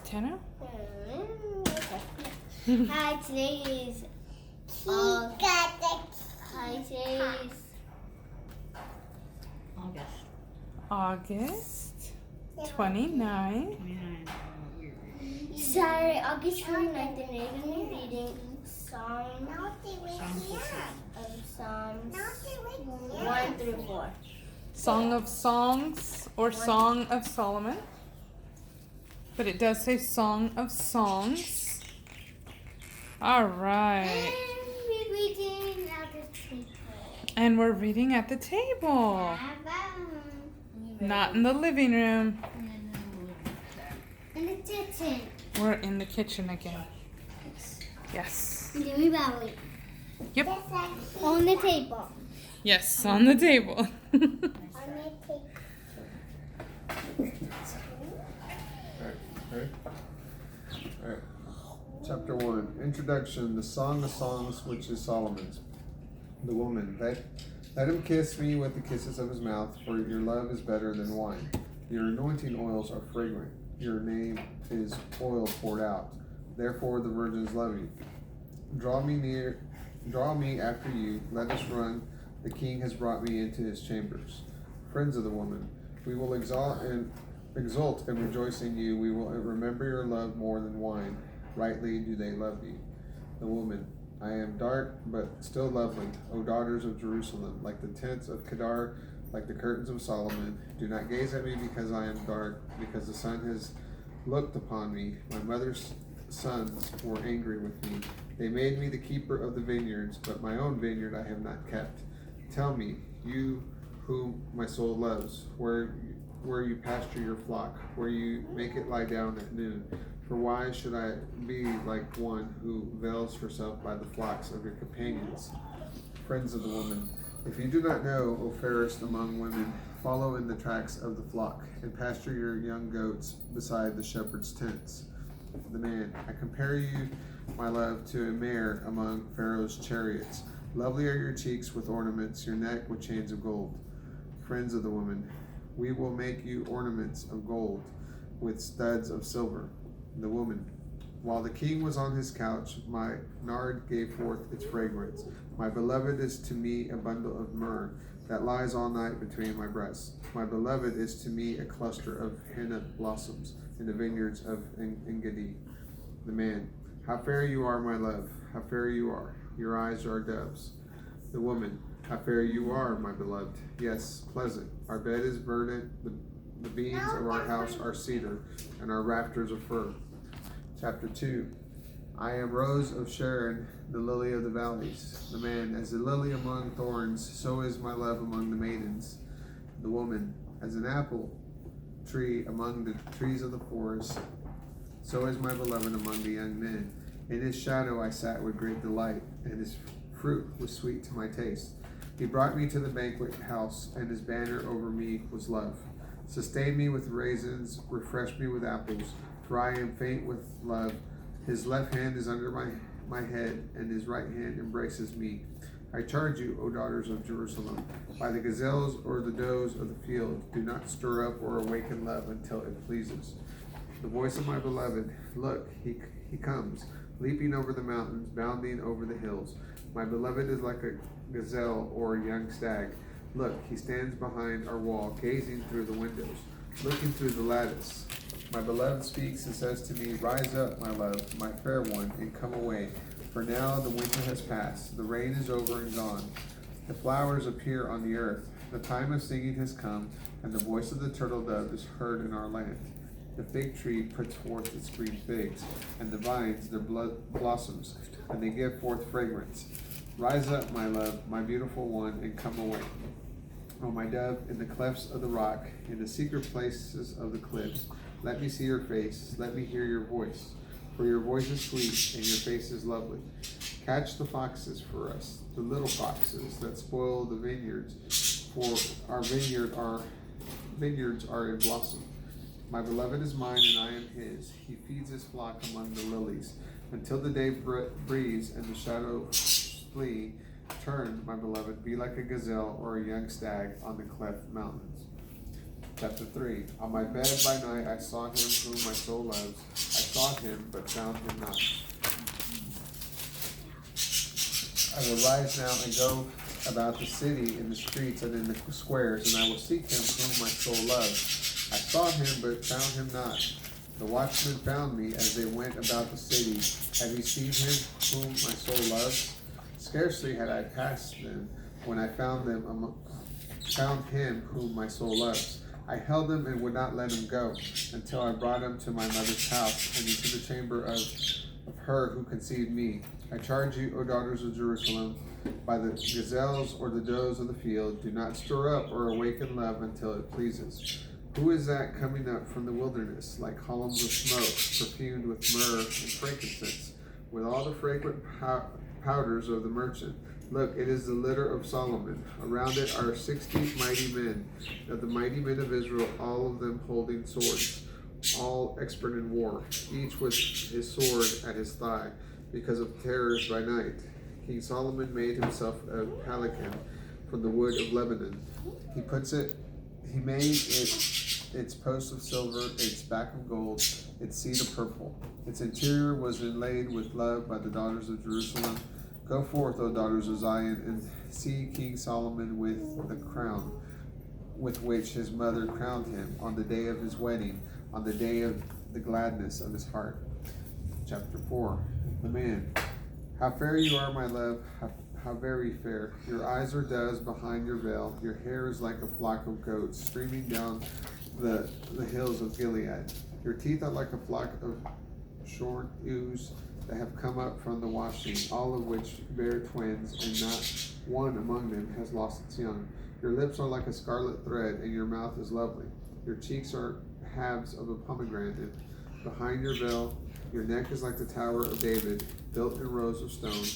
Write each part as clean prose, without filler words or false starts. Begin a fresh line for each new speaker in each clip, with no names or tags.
Tana?
Hi, today is
August 29.
Saturday, August 29th, and we're going to be reading Psalms 1 through 4.
Song of Songs or Song of Solomon. But it does say Song of Songs. All right. And we're reading at the table. Not in the living room.
In the kitchen.
We're in the kitchen again. Yes. Yep.
On the table.
Yes, on the table.
Alright. Chapter 1. Introduction. The Song of Songs, which is Solomon's. The woman. Let him kiss me with the kisses of his mouth, for your love is better than wine. Your anointing oils are fragrant. Your name is oil poured out. Therefore the virgins love you. Draw me after you. Let us run. The king has brought me into his chambers. Friends of the woman, we will exalt and rejoice in you. We will remember your love more than wine. Rightly do they love you. The woman, I am dark, but still lovely, O daughters of Jerusalem, like the tents of Kedar, like the curtains of Solomon. Do not gaze at me because I am dark, because the sun has looked upon me. My mother's sons were angry with me. They made me the keeper of the vineyards, but my own vineyard I have not kept. Tell me, you whom my soul loves, where you pasture your flock, where you make it lie down at noon. For why should I be like one who veils herself by the flocks of your companions? Friends of the woman, if you do not know, O fairest among women, follow in the tracks of the flock, and pasture your young goats beside the shepherd's tents. The man, I compare you, my love, to a mare among Pharaoh's chariots. Lovely are your cheeks with ornaments, your neck with chains of gold. Friends of the woman, we will make you ornaments of gold with studs of silver. The woman, while the king was on his couch, my nard gave forth its fragrance. My beloved is to me a bundle of myrrh that lies all night between my breasts. My beloved is to me a cluster of henna blossoms in the vineyards of Engedi. The man, how fair you are, my love, how fair you are. Your eyes are doves. The woman, how fair you are, my beloved. Yes, pleasant. Our bed is verdant. The beams of our house are cedar, and our rafters are fir. Chapter 2. I am Rose of Sharon, the lily of the valleys. The man, as a lily among thorns, so is my love among the maidens. The woman, as an apple tree among the trees of the forest, so is my beloved among the young men. In his shadow I sat with great delight, and his fruit was sweet to my taste. He brought me to the banquet house, and his banner over me was love. Sustain me with raisins, refresh me with apples, for I am faint with love. His left hand is under my head, and his right hand embraces me. I charge you, O daughters of Jerusalem, by the gazelles or the does of the field, do not stir up or awaken love until it pleases. The voice of my beloved, look, he comes, leaping over the mountains, bounding over the hills. My beloved is like a gazelle or a young stag. Look, he stands behind our wall, gazing through the windows, looking through the lattice. My beloved speaks and says to me, rise up, my love, my fair one, and come away. For now the winter has passed, the rain is over and gone. The flowers appear on the earth. The time of singing has come, and the voice of the turtle dove is heard in our land. The fig tree puts forth its green figs, and the vines their blossoms, and they give forth fragrance. Rise up, my love, my beautiful one, and come away. O my dove, in the clefts of the rock, in the secret places of the cliffs, let me see your face, let me hear your voice. For your voice is sweet, and your face is lovely. Catch the foxes for us, the little foxes that spoil the vineyards, for our vineyards are in blossom. My beloved is mine, and I am his. He feeds his flock among the lilies, until the day breeze and the shadow flee. Turn, my beloved, be like a gazelle or a young stag on the cleft mountains. Chapter 3. On my bed by night I saw him whom my soul loves. I sought him, but found him not. I will rise now and go about the city in the streets and in the squares, and I will seek him whom my soul loves. I sought him, but found him not. The watchmen found me as they went about the city. Have you seen him whom my soul loves? Scarcely had I passed them when I found him whom my soul loves. I held him and would not let him go until I brought him to my mother's house and into the chamber of her who conceived me. I charge you, O daughters of Jerusalem, by the gazelles or the does of the field, do not stir up or awaken love until it pleases. Who is that coming up from the wilderness, like columns of smoke, perfumed with myrrh and frankincense, with all the fragrant powders of the merchant? Look, it is the litter of Solomon. Around it are 60 mighty men, of the mighty men of Israel, all of them holding swords, all expert in war, each with his sword at his thigh, because of terrors by night. King Solomon made himself a palanquin from the wood of Lebanon. He made its posts of silver, its back of gold, its seat of purple. Its interior was inlaid with love by the daughters of Jerusalem. Go forth, O daughters of Zion, and see King Solomon with the crown with which his mother crowned him on the day of his wedding, on the day of the gladness of his heart. Chapter 4. The man. How fair you are, my love, how very fair. Your eyes are doves behind your veil. Your hair is like a flock of goats streaming down the hills of Gilead. Your teeth are like a flock of shorn ewes that have come up from the washing, all of which bear twins, and not one among them has lost its young. Your lips are like a scarlet thread, and your mouth is lovely. Your cheeks are halves of a pomegranate. Behind your veil, your neck is like the Tower of David, built in rows of stone.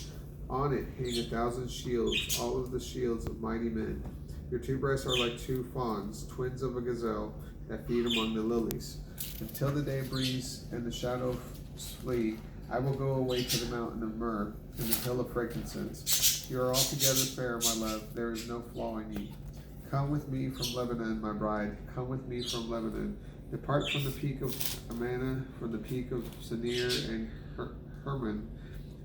On it hang 1,000 shields, all of the shields of mighty men. Your two breasts are like two fawns, twins of a gazelle, that feed among the lilies. Until the day breeze and the shadow flee, I will go away to the mountain of myrrh and the hill of frankincense. You are altogether fair, my love. There is no flaw in you. Come with me from Lebanon, my bride. Come with me from Lebanon. Depart from the peak of Amana, from the peak of Senir and Hermon,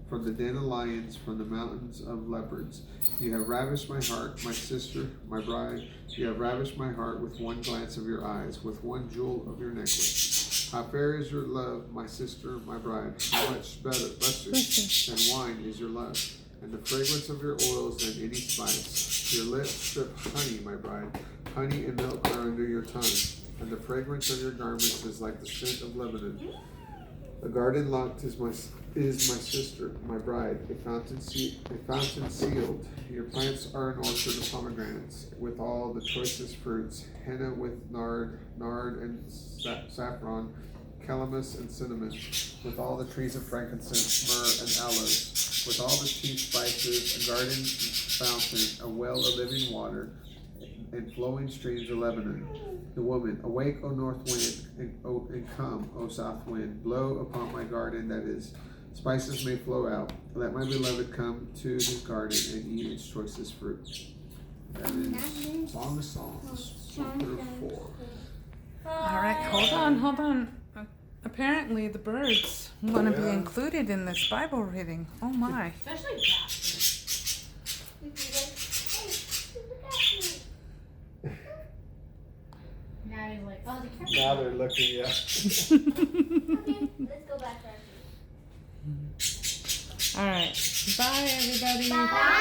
from the den of lions, from the mountains of leopards. You have ravished my heart, my sister, my bride. You have ravished my heart with one glance of your eyes, with one jewel of your necklace. How fair is your love, my sister, my bride. How much better than wine is your love, and the fragrance of your oils than any spice. Your lips drip honey, my bride. Honey and milk are under your tongue, and the fragrance of your garments is like the scent of Lebanon. A garden locked is my sister, my bride, a fountain sealed. Your plants are an orchard of pomegranates, with all the choicest fruits, henna with nard and saffron, calamus and cinnamon, with all the trees of frankincense, myrrh and aloes, with all the chief spices, a garden fountain, a well of living water, and flowing streams of Lebanon. The woman, awake, O north wind, and come, O south wind, blow upon my garden, that is, spices may flow out. Let my beloved come to his garden and eat its choicest fruit. That is Song of Songs, chapter 4.
All right, hold on. Apparently, the birds want to be included in this Bible reading. Oh my!
Especially Casper. Now he's like, oh, the camera.
Now they're looking, yeah.
Okay, let's go back to our seat.
All right. Bye, everybody.
Bye.